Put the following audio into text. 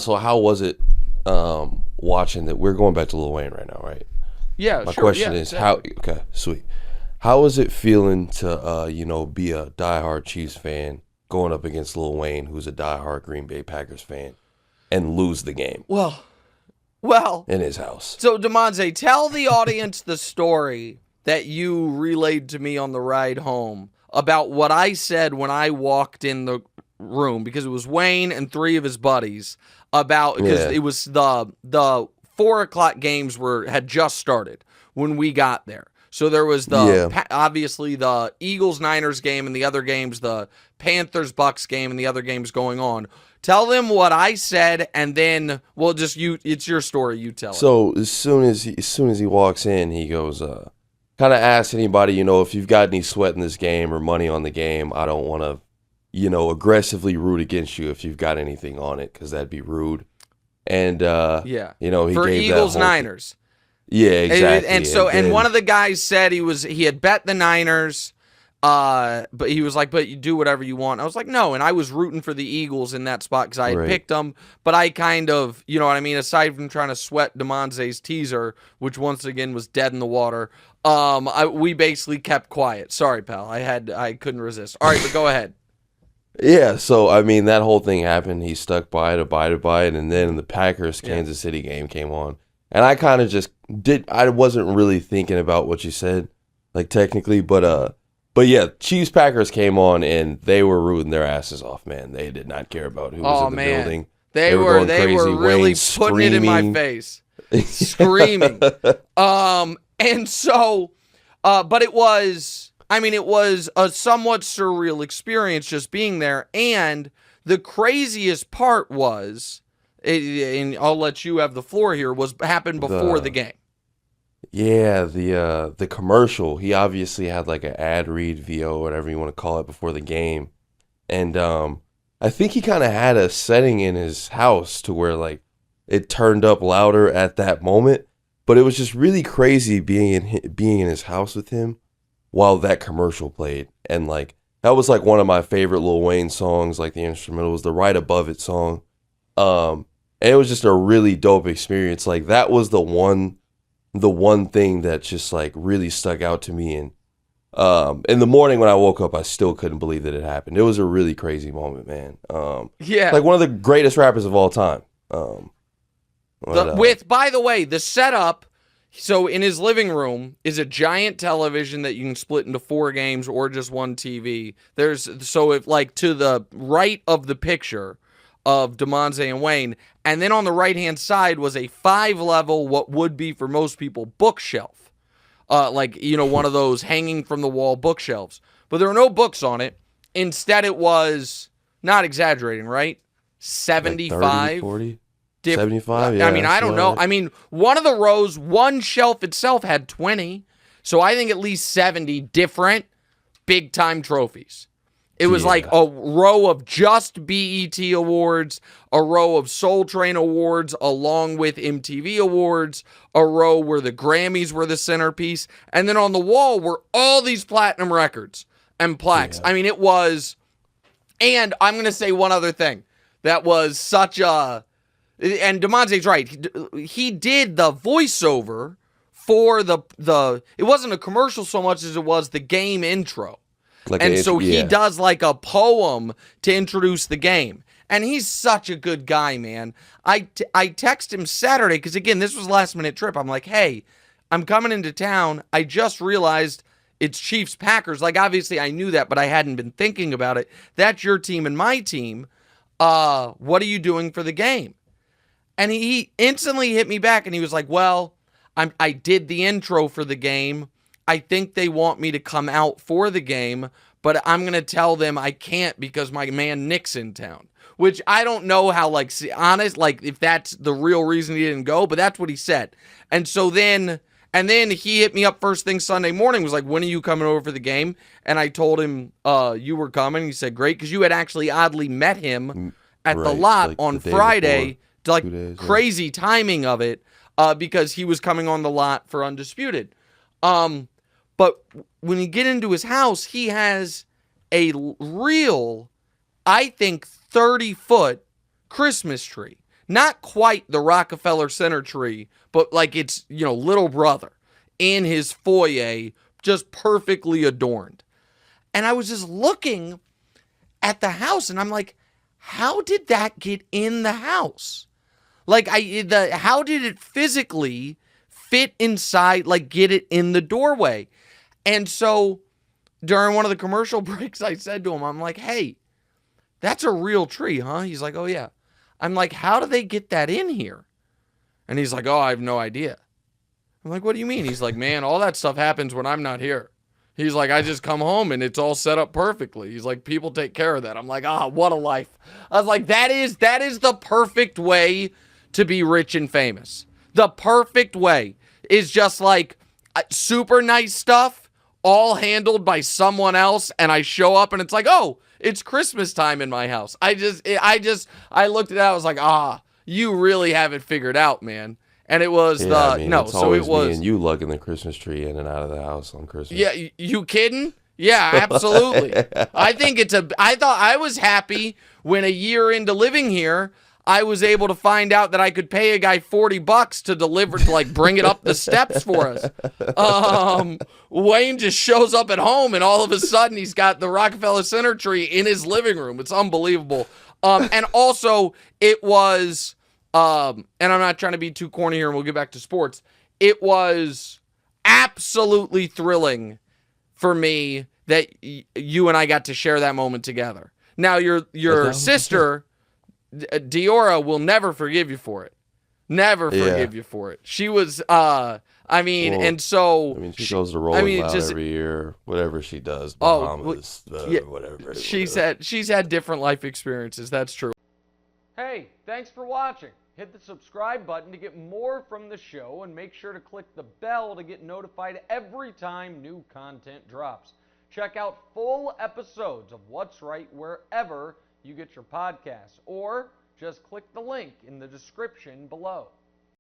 So how was it watching that? We're going back to Lil Wayne right now, right? Yeah, My sure. question Yeah, is how exactly. okay, sweet. How is it feeling to be a diehard Chiefs fan going up against Lil Wayne, who's a diehard Green Bay Packers fan, and lose the game Well, well. in his house? So, Damonza, tell the audience the story that you relayed to me on the ride home about what I said when I walked in the room, because it was Wayne and three of his buddies, about because Yeah. it was the 4 o'clock games had just started when we got there. So there was Yeah. obviously the Eagles Niners game, and the other games, the Panthers Bucks game, and the other games going on. Tell them what I said, and then we'll just you. It's your story. You tell it. So as soon as he walks in, he goes, kind of asks anybody, if you've got any sweat in this game or money on the game. I don't want to, aggressively root against you if you've got anything on it, because that'd be rude. And Yeah, he for gave that Eagles whole Niners. yeah, And, exactly. and so, And and one then of the guys said he had bet the Niners, but he was like, "But you do whatever you want." I was like, "No," and I was rooting for the Eagles in that spot because I had right, picked them, but I kind of, you know what I mean. Aside from trying to sweat Demonze's teaser, which once again was dead in the water, we basically kept quiet. Sorry, pal. I couldn't resist. All right, but go ahead. yeah. So I mean, that whole thing happened. He stuck by it, abided by it, and then the Packers Yeah. Kansas City game came on, and I kind of just did. I wasn't really thinking about what you said, like technically, but yeah, Chiefs Packers came on, and they were rooting their asses off. Man, they did not care about who was Oh in the man, building. they They were were going they were crazy. really Wayne putting it in my screaming. face, screaming. And so, but it was, I mean, it was a somewhat surreal experience just being there. And the craziest part was, and I'll let you have the floor here, was happened before the the game. Yeah, the commercial. He obviously had like an ad read, VO, whatever you want to call it, before the game, and I think he kind of had a setting in his house to where like it turned up louder at that moment. But it was just really crazy being in his house with him while that commercial played, and like that was like one of my favorite Lil Wayne songs. Like the instrumental was the Right Above It song, and it was just a really dope experience. Like that was the one thing that just like really stuck out to me. And in the morning when I woke up, I still couldn't believe that it happened. It was a really crazy moment, man. Yeah. Like one of the greatest rappers of all time. But By the way, the setup. So in his living room is a giant television that you can split into 4 games or just one TV. So if like to the right of the picture of Damonza and Wayne, and then on the right hand side was a 5 level, what would be for most people, bookshelf. One of those hanging from the wall bookshelves. But there were no books on it. Instead, it was, not exaggerating, right? like 30, 75 40, diff 75. I Yeah, mean, that's I don't about know. right. I mean, one of the rows, one shelf itself had 20. So I think at least 70 different big time trophies. It was like Yeah. a row of just BET awards, a row of Soul Train awards, along with MTV awards, a row where the Grammys were the centerpiece. And then on the wall were all these platinum records and plaques. Yeah. I mean, it was, and I'm going to say one other thing that was such a, and Demonte's right. He did the voiceover for the. It wasn't a commercial so much as it was the game intro, Like and a so he yeah. does like a poem to introduce the game. And he's such a good guy, man. I text him Saturday because again, this was last minute trip. I'm like, hey, I'm coming into town. I just realized it's Chiefs Packers. Like obviously I knew that, but I hadn't been thinking about it. That's your team and my team. What are you doing for the game? And he instantly hit me back and he was like, well, I did the intro for the game. I think they want me to come out for the game, but I'm going to tell them I can't because my man Nick's in town. Which I don't know how, honest, if that's the real reason he didn't go, but that's what he said. And so then he hit me up first thing Sunday morning, was like, when are you coming over for the game? And I told him, you were coming. He said, great, because you had actually oddly met him at the Right. lot Like on the day before, Friday, like 2 days. Yeah. crazy timing of it, because he was coming on the lot for Undisputed. But when you get into his house, he has real, I think, 30-foot Christmas tree. not quite the Rockefeller Center tree, but like it's, little brother in his foyer, just perfectly adorned. And I was just looking at the house and I'm like, how did that get in the house? Like how did it physically fit inside, like get it in the doorway? And so during one of the commercial breaks, I said to him, I'm like, hey, that's a real tree, huh? He's like, oh yeah. I'm like, how do they get that in here? And he's like, oh, I have no idea. I'm like, what do you mean? He's like, man, all that stuff happens when I'm not here. He's like, I just come home and it's all set up perfectly. He's like, people take care of that. I'm like, what a life. I was like, that is the perfect way to be rich and famous. The perfect way is just like super nice stuff, all handled by someone else. And I show up and it's like, oh, it's Christmas time in my house. I looked at that. I was like, you really have it figured out, man. And it was me and you lugging the Christmas tree in and out of the house on Christmas. Yeah, you kidding? Yeah, absolutely. I thought I was happy when a year into living here, I was able to find out that I could pay a guy $40 to deliver, to like bring it up the steps for us. Wayne just shows up at home and all of a sudden he's got the Rockefeller Center tree in his living room. It's unbelievable. And also it was, and I'm not trying to be too corny here and we'll get back to sports. It was absolutely thrilling for me that you and I got to share that moment together. Now your sister, Diora, will never forgive you for it. Never forgive you for it. She was, she goes to Rolling Loud every year, whatever she does, Bahamas, whatever. She's had different life experiences. That's true. Hey, thanks for watching. Hit the subscribe button to get more from the show and make sure to click the bell to get notified every time new content drops. Check out full episodes of What's Right wherever you get your podcasts, or just click the link in the description below.